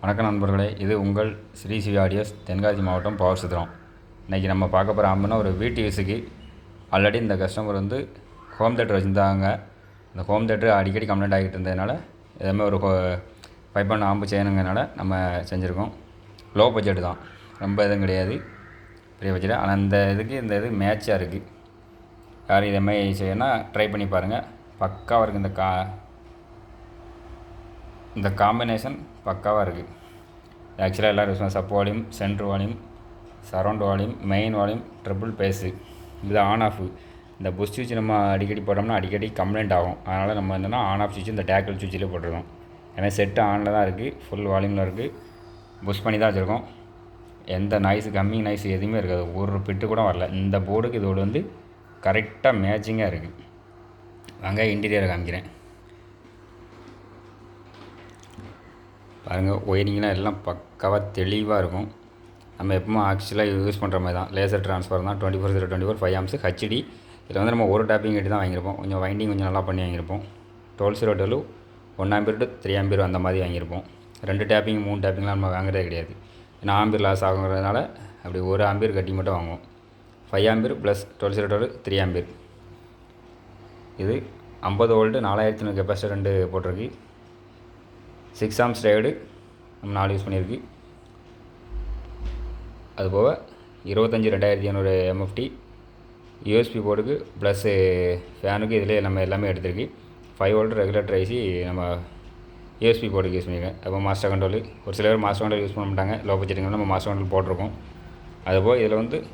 வணக்கம் நண்பர்களே, இது உங்கள் ஸ்ரீ சிவி ஆடியோஸ், தென்காசி மாவட்டம் பவர் சித்திரம். இன்றைக்கி நம்ம பார்க்க போகிற ஆம்புனா ஒரு வீட்டு யூஸுக்கு. ஆல்ரெடி இந்த கஸ்டமர் ஹோம் தேட்டர் வச்சுருந்தாங்க. இந்த ஹோம் தேட்டர் அடிக்கடி கம்ப்ளைண்ட் ஆகிட்டு இருந்ததுனால எதுவுமே ஒரு 5 ஆம்பு செய்யணுங்கிறனால நம்ம செஞ்சுருக்கோம். லோ பட்ஜெட் தான், ரொம்ப எதுவும் கிடையாது, பெரிய பட்ஜெட். ஆனால் இந்த இது மேட்சாக இருக்குது. யாரும் இதேமாதிரி செய்யணும்னா ட்ரை பண்ணி பாருங்கள். பக்காவாக இருக்குது. இந்த காம்பினேஷன் பக்காவாக இருக்குது. ஆக்சுவலாக எல்லோரும் sub volume, centre volume, surround volume, main volume, triple bass, இது ஆன் ஆஃப். இந்த புஷ் சுவிட்ச் நம்ம அடிக்கடி போட்டோம்னா அடிக்கடி கம்ப்ளைண்ட் ஆகும். அதனால் நம்ம என்னென்னா ஆன் ஆஃப் சுவிட்ச் இந்த டேக்கிள் சுவிட்சில் போட்டுருக்கோம். ஏன்னா செட்டு ஆனில் தான் இருக்குது, ஃபுல் வால்யூமில் இருக்குது, புஷ் பண்ணி தான் வச்சுருக்கோம். எந்த நாய்ஸு, கம்மிங் நாய்ஸ் எதுவுமே இருக்காது, ஒரு பிட்டு கூட வரல. இந்த போர்டுக்கு இதோடு கரெக்டாக மேட்சிங்காக இருக்குது. வாங்க இன்டீரியரை காமிக்கிறேன் பாருங்கள். ஒயரிங்லாம் எல்லாம் பக்காவாக தெளிவாக இருக்கும். நம்ம எப்பவுமே ஆக்சுவலாக யூஸ் பண்ணுற மாதிரி தான். லேசர் ட்ரான்ஸ்ஃபர் தான், 24/24 5 ஆம்ஸ் ஹெச்டி. இதில் நம்ம ஒரு டேப்பிங் கட்டி தான் வாங்கியிருப்போம். கொஞ்சம் வைண்டிங் கொஞ்சம் நல்லா பண்ணி வாங்கியிருப்போம். 12/12 1 ஆம்பியர் to 3 ஆம்பியர் அந்த மாதிரி வாங்கியிருப்போம். 2 டேப்பிங் 3 டேப்பிங்லாம் நம்ம வாங்குறதே கிடையாது. ஏன்னா ஆம்பியர் லாஸ் ஆகுங்கிறதுனால அப்படி 1 ஆம்பியர் கட்டி மட்டும் வாங்குவோம். 5 ஆம்பியர் ப்ளஸ் 12/12 3 ஆம்பியர். இது 50 வோல்ட் 4000 கெப்பாசிட்டர் 2 போட்டிருக்கு. 6 ஆம்ஸ் டையோடு நம்ம 4 யூஸ் பண்ணியிருக்கு. அதுபோக 25 எம்எஃப்டி யூஎஸ்பி போர்டுக்கு ப்ளஸ்ஸு ஃபேனுக்கு இதிலே நம்ம எல்லாமே எடுத்துருக்கு. 5 வோல்ட் ரெகுலேட்டர் ஐசி நம்ம யூஎஸ்பி போர்டுக்கு யூஸ் பண்ணியிருக்கேன். அப்போ மாஸ்டர் கண்ட்ரோல், ஒரு சில பேர் மாஸ்டர் கண்ட்ரோல் யூஸ் பண்ண மாட்டாங்க. லோ பட்ஜெட்டுங்க நம்ம மாஸ்டர் கண்ட்ரோல் போட்டிருக்கோம். அதுபோக இதில்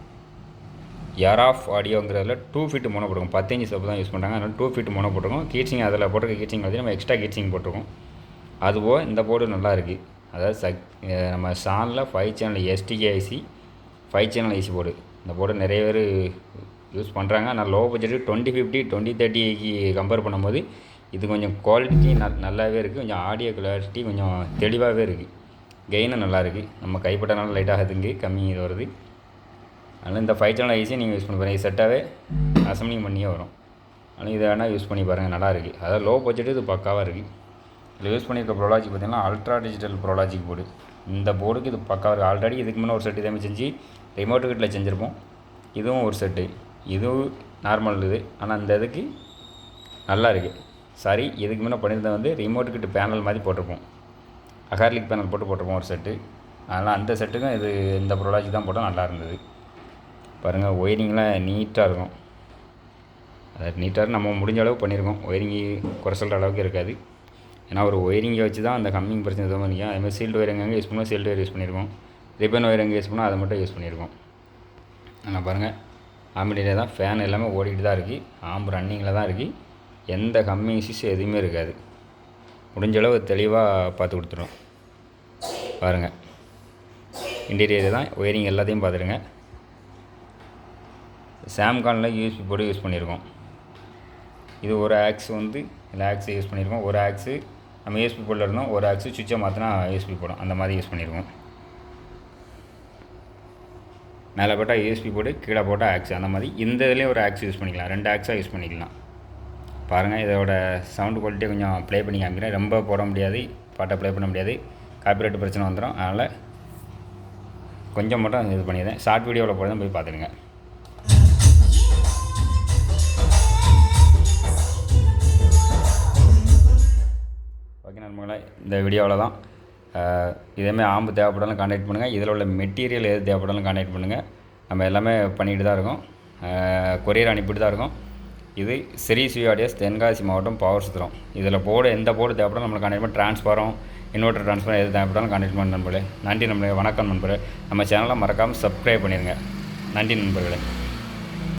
யாராஃப் ஆடியோங்கிறதுல 2 ஃபீட் மோனோ போட்டிருக்கோம். 15 சப்பு தான் யூஸ் பண்ணுறாங்க, அதனால் 2 ஃபீட் மோனோ போட்டிருக்கோம். கீச்சிங் அதில் போட்டிருக்க கீச்சிங் நம்ம எக்ஸ்ட்ரா கீச்சிங் போட்டிருக்கோம். அதுபோக இந்த போர்டு நல்லா இருக்குது. அதாவது நம்ம சானில் 5 சேனல் எஸ்டிகேஐசி 5 சேனல் ஐசி போர்டு. இந்த போர்டு நிறைய பேர் யூஸ் பண்ணுறாங்க. ஆனால் லோ பட்ஜெட்டு 2050 2030க்கு கம்பேர் பண்ணும்போது இது கொஞ்சம் குவாலிட்டி நல்லாவே இருக்குது. கொஞ்சம் ஆடியோ குவாலிட்டி கொஞ்சம் தெளிவாகவே இருக்குது. கெயினும் நல்லா இருக்குது. நம்ம கைப்பட்டனால லைட்டாக அதுங்க கம்மி இது வருது. அதனால் இந்த 5 சேனல் ஐசியை நீங்கள் யூஸ் பண்ணி பாருங்கள். இது செட்டாகவே அசம்பிளிங் பண்ணியே வரும். ஆனால் இதை வேணால் யூஸ் பண்ணி பாருங்கள், நல்லா இருக்குது. அதாவது லோ பட்ஜெட்டு இது பக்காவாக இருக்குது. இதில் யூஸ் பண்ணியிருக்க ப்ரோலாஜிக் பார்த்திங்கன்னா அல்ட்ரா டிஜிட்டல் ப்ரோலாஜிக் போர்டு. இந்த போர்டுக்கு இது பக்காவாக இருக்குது. ஆல்ரெடி இதுக்கு முன்னே ஒரு செட்டு இதே செஞ்சு ரிமோட் கிட்டில் செஞ்சுருப்போம். இதுவும் ஒரு செட்டு, இதுவும் நார்மல் இது. ஆனால் இந்த இதுக்கு நல்லா இருக்குது. சாரி, இதுக்கு முன்னே பண்ணியிருந்த ரிமோட் கிட்டு பேனல் மாதிரி போட்டிருப்போம். அகார்லிக் பேனல் போட்டிருப்போம் ஒரு செட்டு. அதனால் அந்த செட்டுக்கும் இந்த ப்ரோலாஜிக் தான் போட்டால் நல்லா இருந்தது. பாருங்கள், ஒயரிங்லாம் நீட்டாக இருக்கும். அது நீட்டாக நம்ம முடிஞ்ச அளவு பண்ணியிருக்கோம். ஒயரிங்கு குறை சொல்கிற அளவுக்கு இருக்காது. ஏன்னா ஒரு ஒயரிங்கை வச்சு தான் அந்த கம்மிங் பிரச்சனை எதுவும் பண்ணிக்கும். அதேமாதிரி சீல்டு ஒயர் எங்கே யூஸ் பண்ணுவோம், சீல்டு ஒயர் யூஸ் பண்ணியிருக்கோம். ரிப்பன் ஒயர் எங்கே யூஸ் பண்ணோம், அதை மட்டும் யூஸ் பண்ணியிருக்கோம். ஆனால் பாருங்கள், ஆம்பிடியே தான், ஃபேன் எல்லாமே ஓடிக்கிட்டு தான் இருக்குது. ஆம்பு ரன்னிங்கில் தான் இருக்குது. எந்த கம்மிங் இஷ்யூஸ் எதுவுமே இருக்காது. முடிஞ்சளவு தெளிவாக பார்த்து கொடுத்துரும். பாருங்கள், இன்டீரியர் தான், ஒயரிங் எல்லாத்தையும் பார்த்துருங்க. சாம்கானில் யூஎஸ்பி போர்டு யூஸ் பண்ணியிருக்கோம். இது ஒரு ஆக்ஸ் இல்லை ஆக்ஸ் யூஸ் பண்ணியிருக்கோம். ஒரு ஆக்ஸு நம்ம யூஎஸ்பி போர்டில் இருந்தோம், ஒரு ஆக்ஸு சுவிட்சை மாற்றினா யூஎஸ்பி போடும், அந்த மாதிரி யூஸ் பண்ணியிருக்கோம். மேலே போட்டால் யூஎஸ்பி போர்டு, கீழே போட்டால் ஆக்ஸ், அந்த மாதிரி இந்த இதுலேயும் ஒரு ஆக்ஸ் யூஸ் பண்ணிக்கலாம். 2 ஆக்ஸாக யூஸ் பண்ணிக்கலாம். பாருங்கள், இதோட சவுண்டு குவாலிட்டியை கொஞ்சம் ப்ளே பண்ணி காமிக்கிறேன். ரொம்ப போட முடியாது, பாட்டை ப்ளே பண்ண முடியாது, காப்பிரைட் பிரச்சனை வந்துடும். அதனால் கொஞ்சம் மட்டும் இது பண்ணிடுறேன். ஷார்ட் வீடியோவில் போய் தான் போய் பார்த்துடுங்க. ஓகே நண்பர்களே, இந்த வீடியோவில் தான். இதேமாதிரி ஆம்பு தேவைப்படாலும் கான்டாக்ட் பண்ணுங்கள். இதில் உள்ள மெட்டீரியல் எது தேவைப்படாலும் கான்டாக்ட் பண்ணுங்கள். நம்ம எல்லாமே பண்ணிட்டு தான் இருக்கோம். கொரியர் அனுப்பிட்டு தான் இருக்கோம். இது ஸ்ரீ சிவி ஆடியோஸ், தென்காசி மாவட்டம் பவர் சித்திரம். இதில் எந்த போர்டு தேவைப்படாலும் நம்மளை கான்டாக்ட் பண்ணி, ட்ரான்ஸ்ஃபாரம், இன்வெர்ட்டர் ட்ரான்ஸ்ஃபாரம் எது தேவைப்படாலும் கான்டாக்ட் பண்ண நண்பர்களே. நன்றி நண்பர்களே, வணக்கம் நண்பர்களே. நம்ம சேனலை மறக்காமல் சப்ஸ்கிரைப் பண்ணிடுங்க. நன்றி நண்பர்களே.